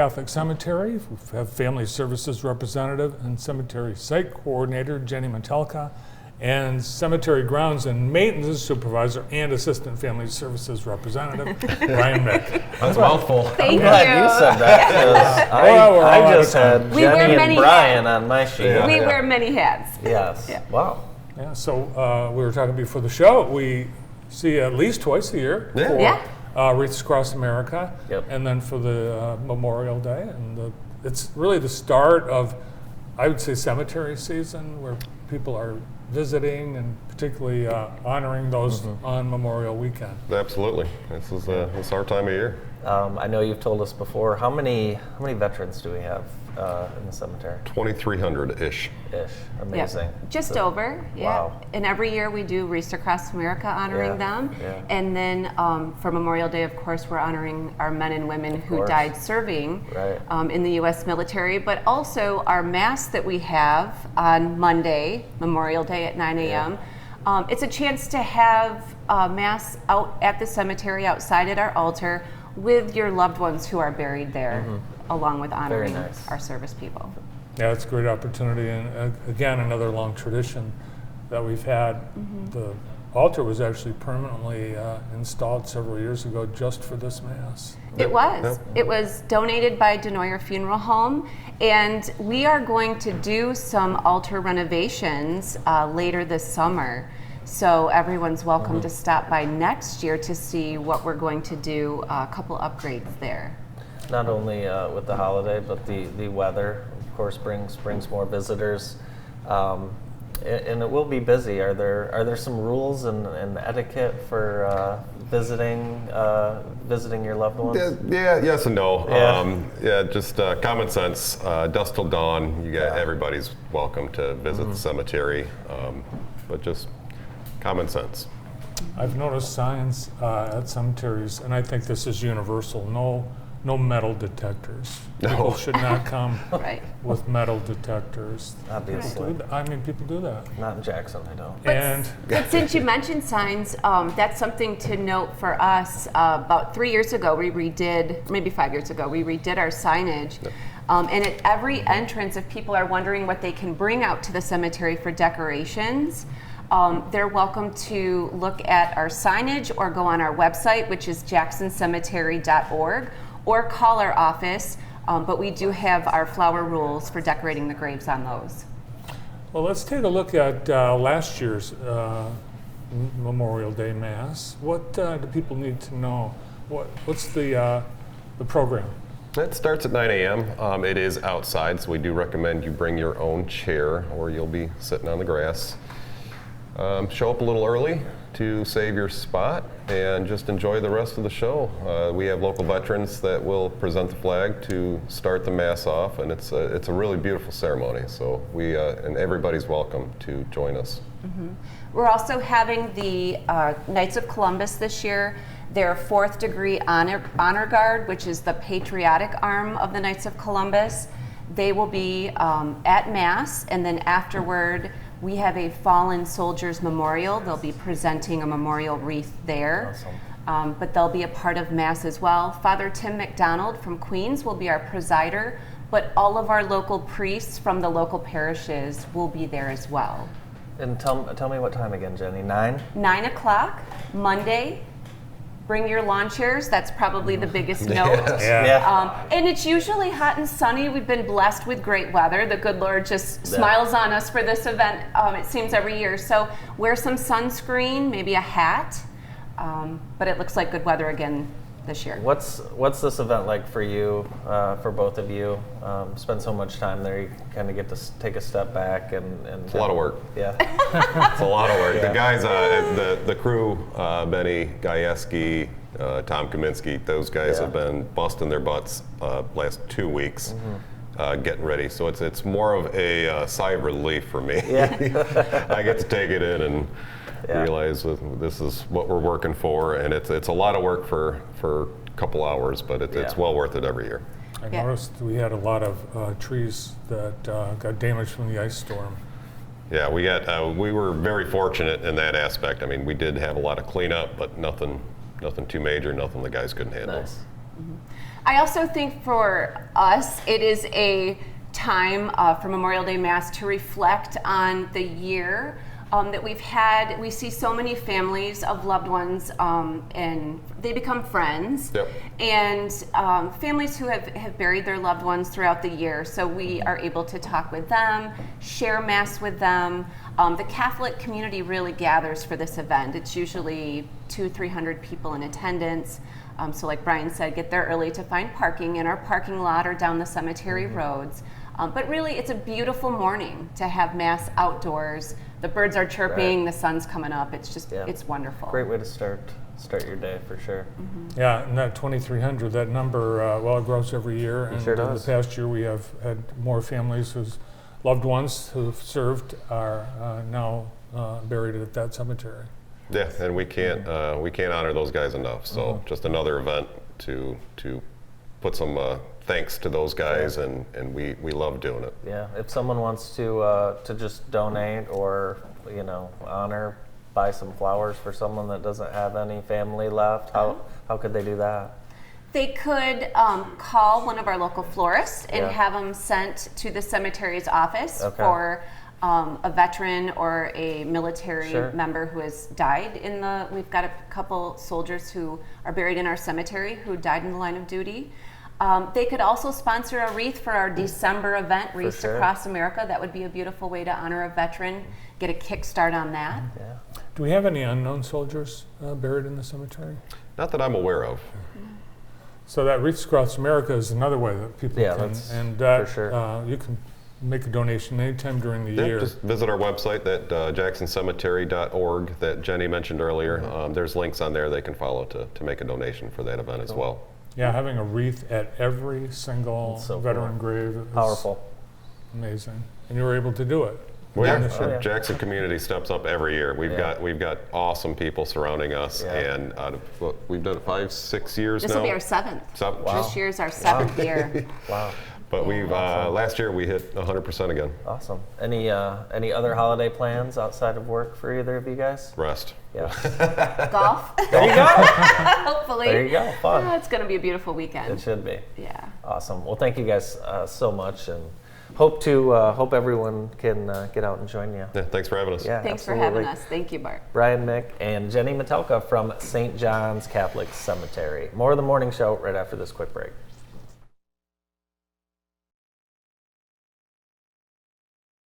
Catholic Cemetery. We have Family Services Representative and Cemetery Site Coordinator Jenny Mietelka, and Cemetery Grounds and Maintenance Supervisor and Assistant Family Services Representative Brian Mick. That's a mouthful. Thank you. I'm glad you said that. I just had Jenny and Brian on my sheet. We wear many hats. Yes. Yeah. Wow. Yeah, so we were talking before the show. We see at least twice a year for Wreaths Across America, and then for the Memorial Day. And it's really the start of, I would say, cemetery season, where people are visiting and particularly honoring those on Memorial Weekend. Absolutely. This is our time of year. I know you've told us before. How many veterans do we have in the cemetery? 2,300-ish. Amazing. Yeah. Just over. Yeah. Wow. And every year we do Wreaths Across America honoring them. Yeah. And then for Memorial Day, of course, we're honoring our men and women who died serving in the U.S. military. But also our Mass that we have on Monday, Memorial Day at 9 a.m. It's a chance to have Mass out at the cemetery outside at our altar with your loved ones who are buried there, along with honoring our service people. Yeah, it's a great opportunity, and again, another long tradition that we've had. The altar was actually permanently installed several years ago just for this Mass. It was. It was donated by Denoyer Funeral Home, and we are going to do some altar renovations later this summer. So everyone's welcome to stop by next year to see what we're going to do, a couple upgrades there. Not only with the holiday, but the weather, of course, brings more visitors, and it will be busy. Are there some rules and etiquette for visiting your loved ones? Yeah, yes and no. Just common sense. Dusk till dawn. Everybody's welcome to visit the cemetery, but just common sense. I've noticed signs at cemeteries, and I think this is universal. No metal detectors. People should not come with metal detectors. Obviously. People do that. Not in Jackson, I don't. But since you mentioned signs, that's something to note for us. About 3 years ago, maybe 5 years ago, we redid our signage. And at every entrance, if people are wondering what they can bring out to the cemetery for decorations, they're welcome to look at our signage or go on our website, which is jacksoncemetery.org, or call our office. But we do have our flower rules for decorating the graves on those. Well, let's take a look at last year's Memorial Day Mass. What do people need to know? What's the program? It starts at 9 a.m. It is outside, so we do recommend you bring your own chair or you'll be sitting on the grass. Show up a little early to save your spot and just enjoy the rest of the show. We have local veterans that will present the flag to start the Mass off, and it's a really beautiful ceremony. So and everybody's welcome to join us. We're also having the Knights of Columbus this year. Their 4th degree honor guard, which is the patriotic arm of the Knights of Columbus. They will be at Mass, and then afterward, we have a Fallen Soldiers Memorial. They'll be presenting a memorial wreath there. Awesome. But they'll be a part of Mass as well. Father Tim McDonald from Queens will be our presider, but all of our local priests from the local parishes will be there as well. And tell me what time again, Jenny? 9? 9 o'clock, Monday. Bring your lawn chairs. That's probably the biggest note. And it's usually hot and sunny. We've been blessed with great weather. The good Lord just smiles on us for this event, it seems, every year. So wear some sunscreen, maybe a hat. But it looks like good weather again this year. What's this event like for you, for both of you? Spend so much time there, you kind of get to take a step back and it's a lot of work. Yeah. It's a lot of work. The guys, the crew, Benny Gajewski, Tom Kaminsky, those guys have been busting their butts last 2 weeks getting ready. So it's more of a sigh of relief for me. I get to take it in and realize this is what we're working for, and it's a lot of work for a couple hours, but it's well worth it every year. I noticed we had a lot of trees that got damaged from the ice storm. Yeah, we were very fortunate in that aspect. I mean, we did have a lot of cleanup, but nothing too major, nothing the guys couldn't handle. Nice. I also think for us, it is a time for Memorial Day Mass to reflect on the year that we've had. We see so many families of loved ones, and they become friends. Yep. And families who have buried their loved ones throughout the year. So we are able to talk with them, share Mass with them. The Catholic community really gathers for this event. It's usually 200-300 people in attendance. So like Brian said, get there early to find parking in our parking lot or down the cemetery roads. But really, it's a beautiful morning to have Mass outdoors. The birds are chirping, the sun's coming up. It's just, it's wonderful. Great way to start your day for sure. Yeah, and that 2,300, that number, it grows every year. And sure does. the past year, we have had more families whose loved ones who've served are now buried at that cemetery. Yeah, and we can't honor those guys enough. So just another event to put some thanks to those guys, and we love doing it. Yeah, if someone wants to just donate or honor, buy some flowers for someone that doesn't have any family left, how could they do that? They could call one of our local florists and have them sent to the cemetery's office for a veteran or a military member who has died we've got a couple soldiers who are buried in our cemetery who died in the line of duty. They could also sponsor a wreath for our December event, Wreaths Across America. That would be a beautiful way to honor a veteran, get a kickstart on that. Yeah. Do we have any unknown soldiers buried in the cemetery? Not that I'm aware of. So that Wreaths Across America is another way that people can, and that for sure. You can make a donation anytime during the year. Just visit our website, that jacksoncemetery.org that Jenny mentioned earlier. There's links on there they can follow to make a donation for that event as well. Yeah, having a wreath at every single veteran grave is powerful, amazing, and you were able to do it. Well, the Jackson community steps up every year. We've got awesome people surrounding us, and we've done it 5-6 years now. This will be our seventh. Wow. This year's our seventh year. Wow. But we've last year we hit 100% again. Awesome. Any other holiday plans outside of work for either of you guys? Rest. Yeah. Golf. There you go. Hopefully. There you go. Fun. It's going to be a beautiful weekend. It should be. Yeah. Awesome. Well, thank you guys so much, and hope everyone can get out and join you. Yeah, thanks for having us. Yeah, Thanks absolutely. for having us. Thank you, Bart. Brian, Mick, and Jenny Mietelka from St. John's Catholic Cemetery. More of the morning show right after this quick break.